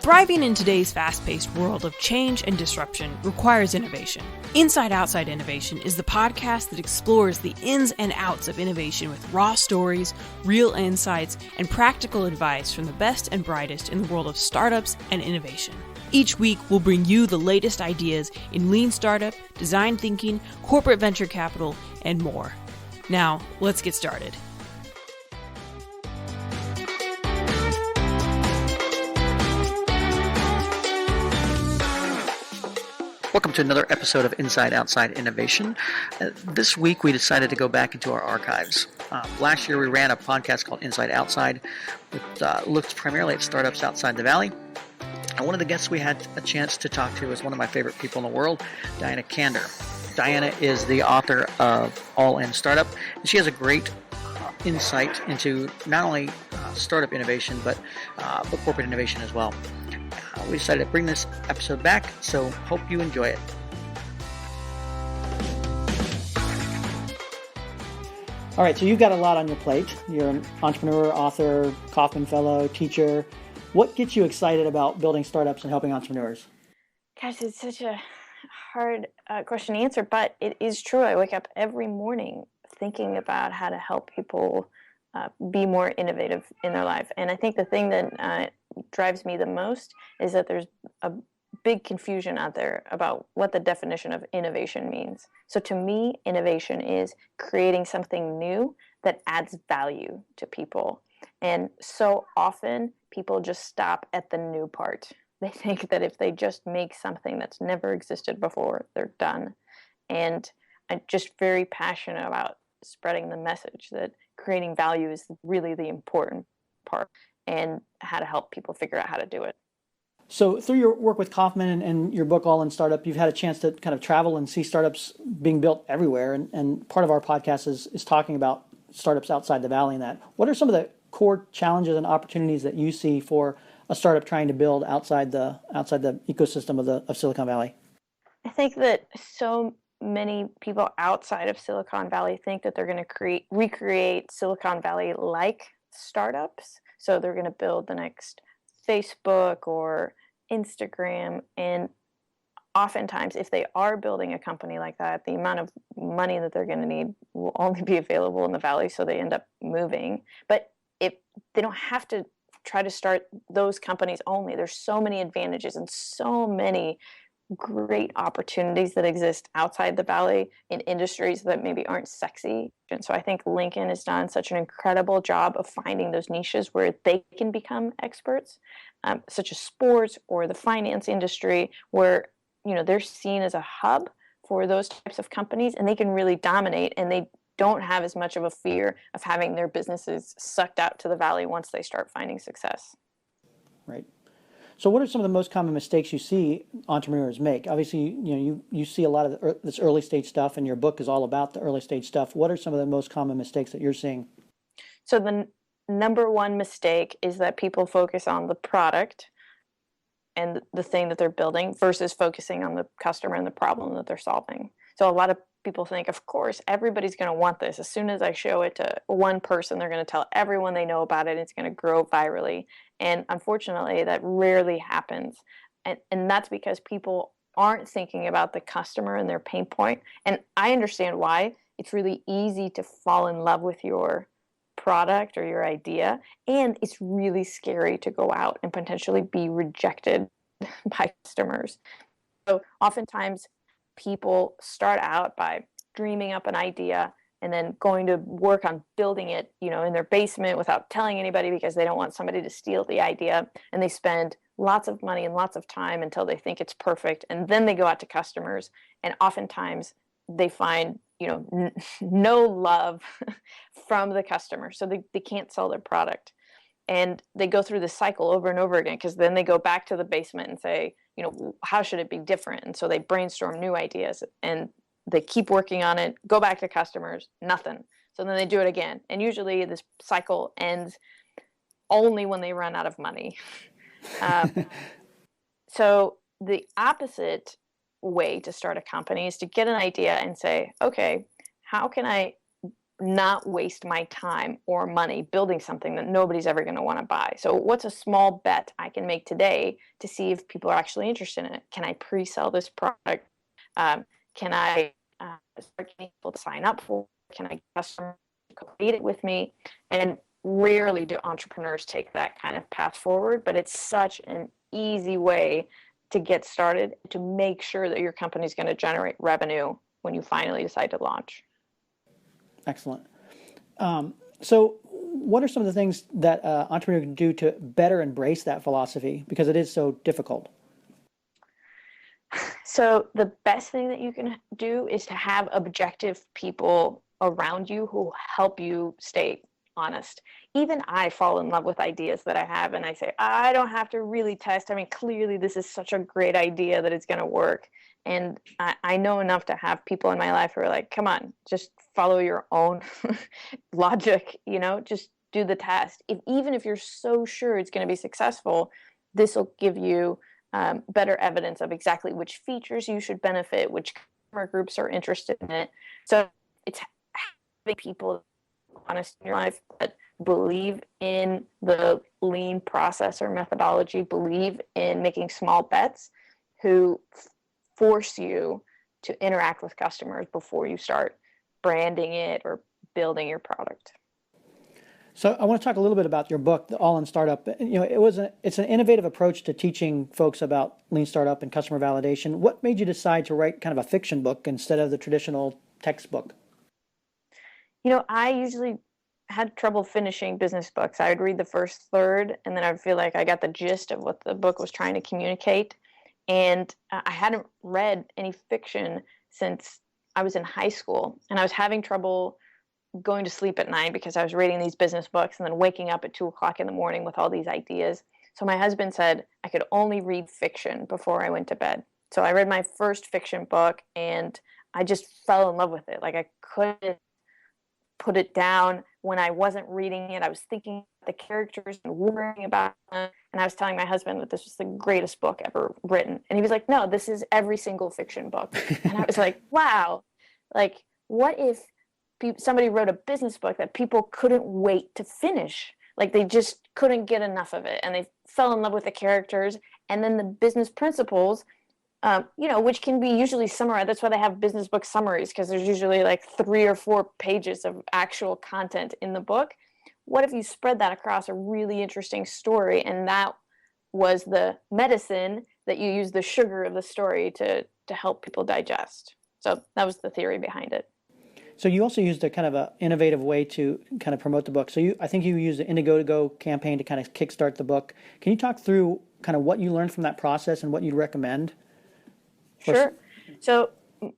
Thriving in today's fast-paced world of change and disruption requires innovation. Inside Outside Innovation is the podcast that explores the ins and outs of innovation with raw stories, real insights, and practical advice from the best and brightest in the world of startups and innovation. Each week, we'll bring you the latest ideas in lean startup, design thinking, corporate venture capital, and more. Now, let's get started. Welcome to another episode of Inside Outside Innovation. This week we decided to go back into our archives. Last year we ran a podcast called Inside Outside, which looked primarily at startups outside the Valley. And one of the guests we had a chance to talk to is one of my favorite people in the world, Diana Kander. Diana is the author of All In Startup, and she has a great insight into not only startup innovation, but corporate innovation as well. We decided to bring this episode back, so hope you enjoy it. All right, so you've got a lot on your plate. You're an entrepreneur, author, Kauffman Fellow, teacher. What gets you excited about building startups and helping entrepreneurs? Gosh, it's such a hard question to answer, but it is true. I wake up every morning thinking about how to help people be more innovative in their life. And I think the thing that drives me the most is that there's a big confusion out there about what the definition of innovation means. So to me, innovation is creating something new that adds value to people. And so often people just stop at the new part. They think that if they just make something that's never existed before, they're done. And I'm just very passionate about spreading the message that creating value is really the important part, and how to help people figure out how to do it. So through your work with Kauffman and your book, All In Startup, you've had a chance to kind of travel and see startups being built everywhere. And part of our podcast is talking about startups outside the Valley and that. What are some of the core challenges and opportunities that you see for a startup trying to build outside the ecosystem of Silicon Valley? I think that so many people outside of Silicon Valley think that they're going to recreate Silicon Valley-like startups. So they're going to build the next Facebook or Instagram. And oftentimes, if they are building a company like that, the amount of money that they're going to need will only be available in the Valley, so they end up moving. But if they don't have to try to start those companies only, there's so many advantages and so many great opportunities that exist outside the Valley in industries that maybe aren't sexy. And so I think Lincoln has done such an incredible job of finding those niches where they can become experts, such as sports or the finance industry, where they're seen as a hub for those types of companies, and they can really dominate, and they don't have as much of a fear of having their businesses sucked out to the Valley once they start finding success. Right. So what are some of the most common mistakes you see entrepreneurs make? Obviously, you see a lot of this early stage stuff, and your book is all about the early stage stuff. What are some of the most common mistakes that you're seeing? So the number one mistake is that people focus on the product and the thing that they're building versus focusing on the customer and the problem that they're solving. So a lot of people think, of course, everybody's going to want this. As soon as I show it to one person, they're going to tell everyone they know about it. It's going to grow virally. And unfortunately, that rarely happens. And that's because people aren't thinking about the customer and their pain point. And I understand why. It's really easy to fall in love with your product or your idea. And it's really scary to go out and potentially be rejected by customers. So oftentimes, people start out by dreaming up an idea and then going to work on building it, in their basement without telling anybody because they don't want somebody to steal the idea. And they spend lots of money and lots of time until they think it's perfect. And then they go out to customers. And oftentimes they find, no love from the customer. So they can't sell their product. And they go through this cycle over and over again, because then they go back to the basement and say, how should it be different? And so they brainstorm new ideas and they keep working on it, go back to customers, nothing. So then they do it again. And usually this cycle ends only when they run out of money. So the opposite way to start a company is to get an idea and say, okay, how can I not waste my time or money building something that nobody's ever going to want to buy. So what's a small bet I can make today to see if people are actually interested in it? Can I pre-sell this product? Can I start getting people to sign up for it? Can I get customers to complete it with me? And rarely do entrepreneurs take that kind of path forward, but it's such an easy way to get started, to make sure that your company is going to generate revenue when you finally decide to launch. Excellent. So what are some of the things that entrepreneurs can do to better embrace that philosophy, because it is so difficult? So the best thing that you can do is to have objective people around you who help you stay honest. Even I fall in love with ideas that I have, and I say, I don't have to really test. I mean, clearly this is such a great idea that it's going to work. And I know enough to have people in my life who are like, come on, just follow your own logic, just do the test. Even if you're so sure it's going to be successful, this will give you better evidence of exactly which features you should benefit, which customer groups are interested in it. So it's having people honest in your life that believe in the lean process or methodology, believe in making small bets, who force you to interact with customers before you start branding it or building your product. So I want to talk a little bit about your book, The All in Startup. It's an innovative approach to teaching folks about lean startup and customer validation. What made you decide to write kind of a fiction book instead of the traditional textbook? I usually had trouble finishing business books. I would read the first third, and then I would feel like I got the gist of what the book was trying to communicate. And I hadn't read any fiction since I was in high school, and I was having trouble going to sleep at night because I was reading these business books and then waking up at 2:00 in the morning with all these ideas. So my husband said I could only read fiction before I went to bed. So I read my first fiction book, and I just fell in love with it. Like, I couldn't put it down. When I wasn't reading it, I was thinking about the characters and worrying about them. And I was telling my husband that this was the greatest book ever written. And he was like, no, this is every single fiction book. And I was like, wow, like, what if somebody wrote a business book that people couldn't wait to finish? Like, they just couldn't get enough of it. And they fell in love with the characters. And then the business principles, which can be usually summarized. That's why they have business book summaries, because there's usually like 3 or 4 pages of actual content in the book. What if you spread that across a really interesting story, and that was the medicine that you use the sugar of the story to help people digest? So that was the theory behind it. So you also used a kind of a innovative way to kind of promote the book. So I think you used the IndieGoGo campaign to kind of kickstart the book. Can you talk through kind of what you learned from that process and what you'd recommend? Sure. So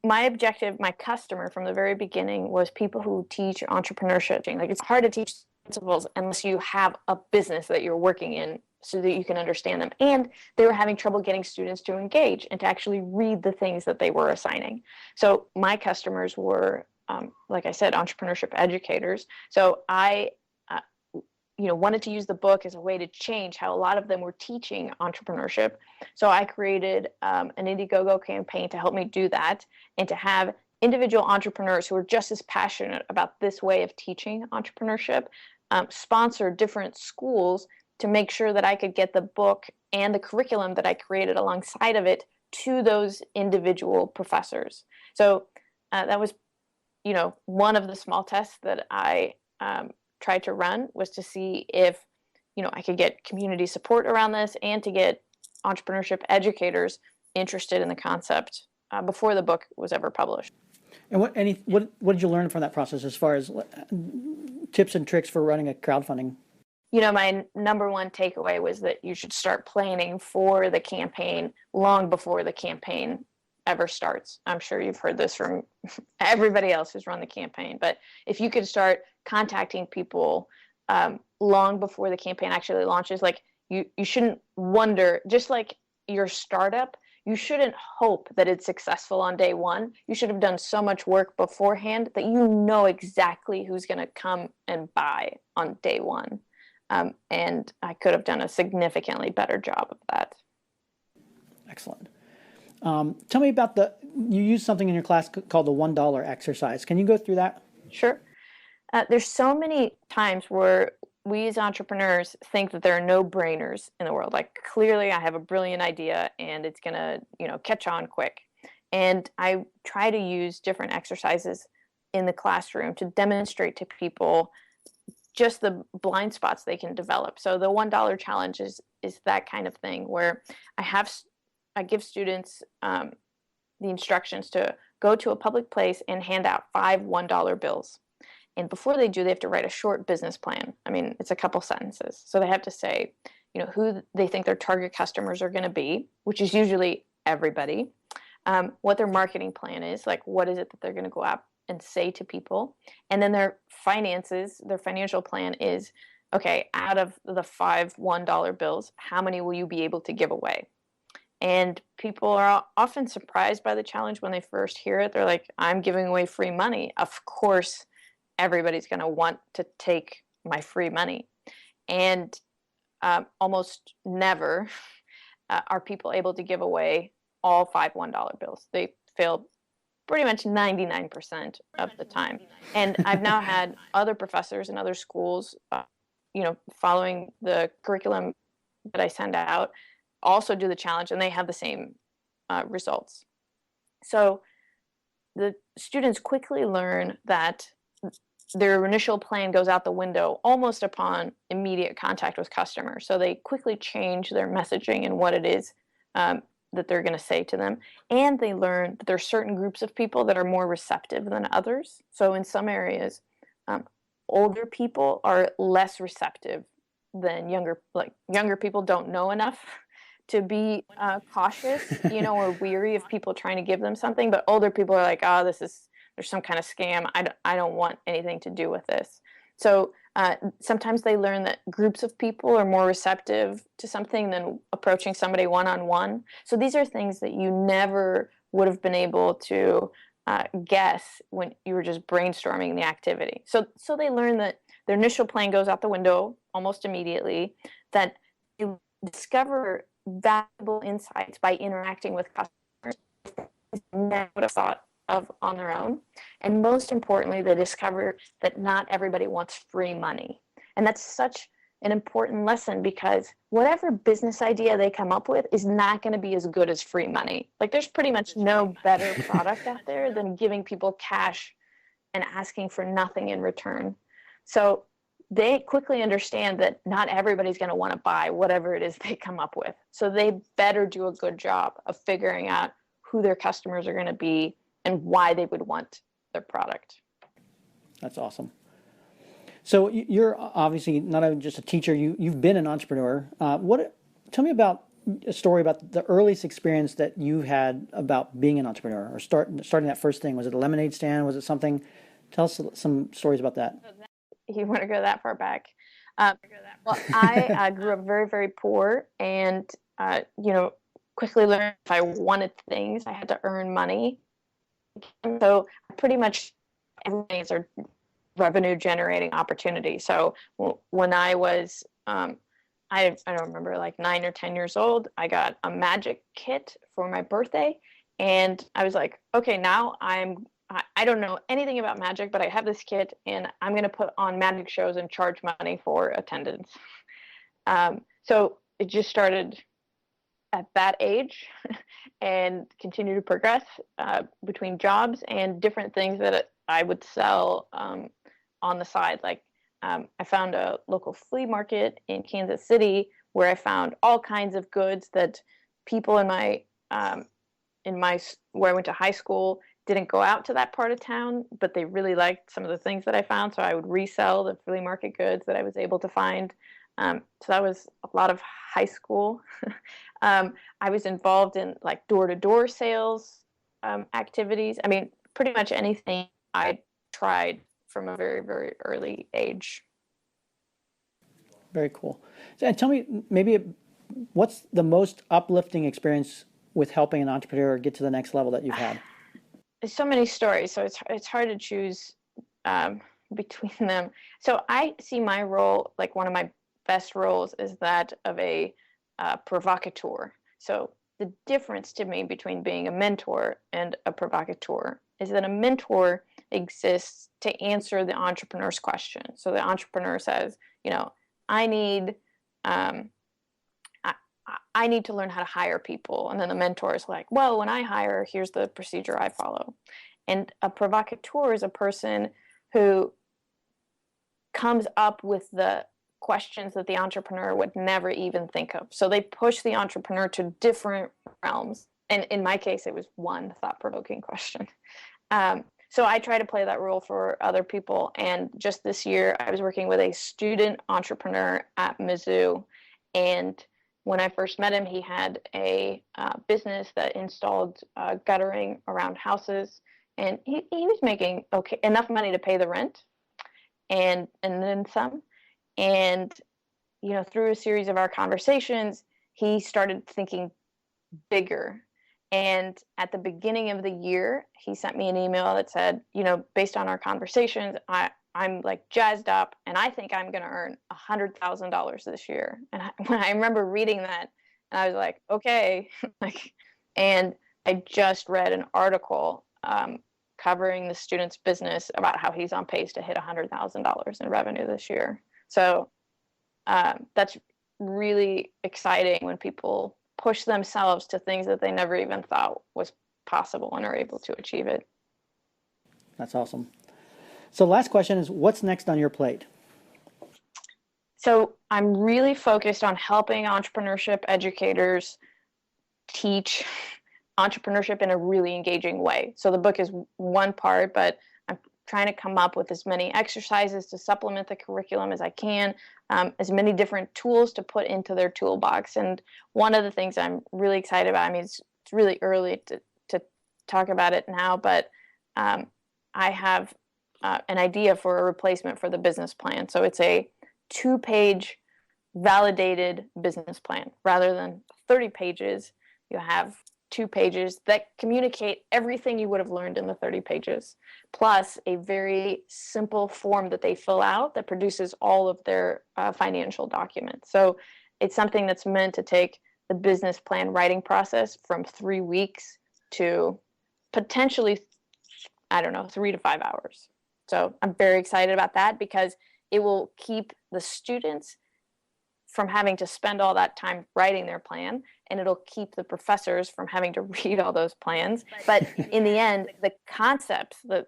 my objective, my customer from the very beginning, was people who teach entrepreneurship. Like, it's hard to teach principles unless you have a business that you're working in so that you can understand them. And they were having trouble getting students to engage and to actually read the things that they were assigning. So my customers were, like I said, entrepreneurship educators. So I wanted to use the book as a way to change how a lot of them were teaching entrepreneurship. So I created an IndieGoGo campaign to help me do that, and to have individual entrepreneurs who are just as passionate about this way of teaching entrepreneurship sponsor different schools to make sure that I could get the book and the curriculum that I created alongside of it to those individual professors. So that was, one of the small tests that I tried to run, was to see if, I could get community support around this, and to get entrepreneurship educators interested in the concept before the book was ever published. And what did you learn from that process as far as tips and tricks for running a crowdfunding? My number one takeaway was that you should start planning for the campaign long before the campaign ever starts. I'm sure you've heard this from everybody else who's run the campaign, but if you could start contacting people long before the campaign actually launches, like, you shouldn't wonder, just like your startup, you shouldn't hope that it's successful on day one. You should have done so much work beforehand that you know exactly who's going to come and buy on day one. And I could have done a significantly better job of that. Excellent. Tell me about you used something in your class called the $1 exercise. Can you go through that? Sure. There's so many times where we as entrepreneurs think that there are no-brainers in the world. Like, clearly I have a brilliant idea and it's going to, catch on quick. And I try to use different exercises in the classroom to demonstrate to people just the blind spots they can develop. So the $1 challenge is that kind of thing where I give students the instructions to go to a public place and hand out 5 $1 bills. And before they do, they have to write a short business plan. I mean, it's a couple sentences. So they have to say, who they think their target customers are going to be, which is usually everybody, what their marketing plan is, like what is it that they're going to go out and say to people. And then their finances, their financial plan is, okay, out of the 5 $1 bills, how many will you be able to give away? And people are often surprised by the challenge when they first hear it. They're like, I'm giving away free money. Of course, everybody's going to want to take my free money. And almost never are people able to give away all 5 $1 bills. They fail pretty much 99% of the time. And I've now had other professors in other schools, following the curriculum that I send out, also do the challenge, and they have the same results. So the students quickly learn that their initial plan goes out the window almost upon immediate contact with customers. So they quickly change their messaging and what it is that they're going to say to them. And they learn that there are certain groups of people that are more receptive than others. So in some areas, older people are less receptive than younger. Like, younger people don't know enough to be cautious, or weary of people trying to give them something. But older people are like, oh, there's some kind of scam. I don't want anything to do with this. So sometimes they learn that groups of people are more receptive to something than approaching somebody one-on-one. So these are things that you never would have been able to guess when you were just brainstorming the activity. So they learn that their initial plan goes out the window almost immediately, that you discover valuable insights by interacting with customers they never would have thought of on their own. And most importantly, they discover that not everybody wants free money. And that's such an important lesson, because whatever business idea they come up with is not going to be as good as free money. Like, there's pretty much no better product out there than giving people cash and asking for nothing in return. So they quickly understand that not everybody's going to want to buy whatever it is they come up with. So they better do a good job of figuring out who their customers are going to be and why they would want their product. That's awesome. So you're obviously not only just a teacher, you've been an entrepreneur. Tell me about a story about the earliest experience that you had about being an entrepreneur, or starting that first thing. Was it a lemonade stand? Was it something? Tell us some stories about that. You want to go that far back? Well, I grew up very, very poor, and quickly learned if I wanted things, I had to earn money. So pretty much everything is a revenue generating opportunity. So when I was, I don't remember, like 9 or 10 years old, I got a magic kit for my birthday, and I was like, okay, now I don't know anything about magic, but I have this kit, and I'm going to put on magic shows and charge money for attendance. So it just started at that age and continue to progress between jobs and different things that I would sell on the side. Like, I found a local flea market in Kansas City where I found all kinds of goods that people in my where I went to high school didn't go out to that part of town, but they really liked some of the things that I found. So I would resell the flea market goods that I was able to find. So that was a lot of high school. I was involved in like door-to-door sales activities. I mean, pretty much anything I tried from a very, very early age. Very cool. So, and tell me, maybe what's the most uplifting experience with helping an entrepreneur get to the next level that you've had? There's so many stories, so it's hard to choose between them. So I see my role, like one of my best roles, is that of a provocateur. So the difference to me between being a mentor and a provocateur is that a mentor exists to answer the entrepreneur's question. So the entrepreneur says, I need I need to learn how to hire people. And then the mentor is like, well, when I hire, here's the procedure I follow. And a provocateur is a person who comes up with the questions that the entrepreneur would never even think of. So they push the entrepreneur to different realms. And in my case, it was one thought-provoking question. So I try to play that role for other people. And just this year, I was working with a student entrepreneur at Mizzou. And when I first met him, he had a business that installed guttering around houses. And he was making enough money to pay the rent and then some. And, through a series of our conversations, he started thinking bigger. And at the beginning of the year, he sent me an email that said, based on our conversations, I'm like jazzed up and I think I'm going to earn $100,000 this year. And when I remember reading that, and I was like, okay, and I just read an article covering the student's business about how he's on pace to hit $100,000 in revenue this year. So that's really exciting when people push themselves to things that they never even thought was possible and are able to achieve it. That's awesome. So last question is, what's next on your plate? So I'm really focused on helping entrepreneurship educators teach entrepreneurship in a really engaging way. So the book is one part, but I'm trying to come up with as many exercises to supplement the curriculum as I can, as many different tools to put into their toolbox. And one of the things I'm really excited about, it's really early to talk about it now, but I have an idea for a replacement for the business plan. So it's a 2-page validated business plan. Rather than 30 pages, you have 2 pages that communicate everything you would have learned in the 30 pages, plus a very simple form that they fill out that produces all of their financial documents. So it's something that's meant to take the business plan writing process from 3 weeks to potentially, 3 to 5 hours. So I'm very excited about that because it will keep the students from having to spend all that time writing their plan, and it'll keep the professors from having to read all those plans. But in the end, the concepts, the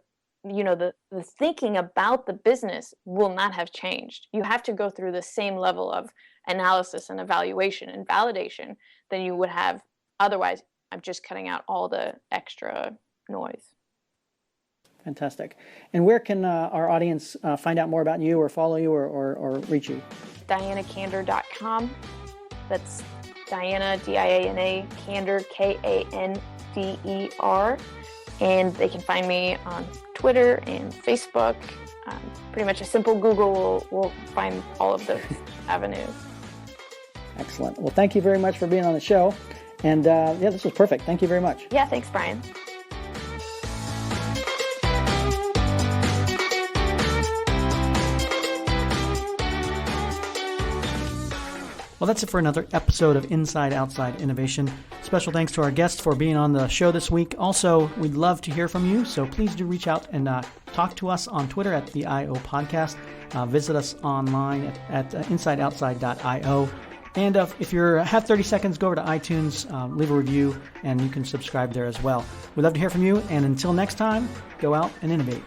thinking about the business will not have changed. You have to go through the same level of analysis and evaluation and validation than you would have otherwise. I'm just cutting out all the extra noise. Fantastic. And where can our audience find out more about you or follow you or reach you? DianaKander.com. That's Diana, Diana, Kander, Kander. And they can find me on Twitter and Facebook. Pretty much a simple Google will find all of those avenues. Excellent. Well, thank you very much for being on the show. And this was perfect. Thank you very much. Yeah, thanks, Brian. Well, that's it for another episode of Inside Outside Innovation. Special thanks to our guests for being on the show this week. Also, we'd love to hear from you, so please do reach out and talk to us on Twitter at the IO Podcast. Visit us online at insideoutside.io. And if you have 30 seconds, go over to iTunes, leave a review, and you can subscribe there as well. We'd love to hear from you, and until next time, go out and innovate.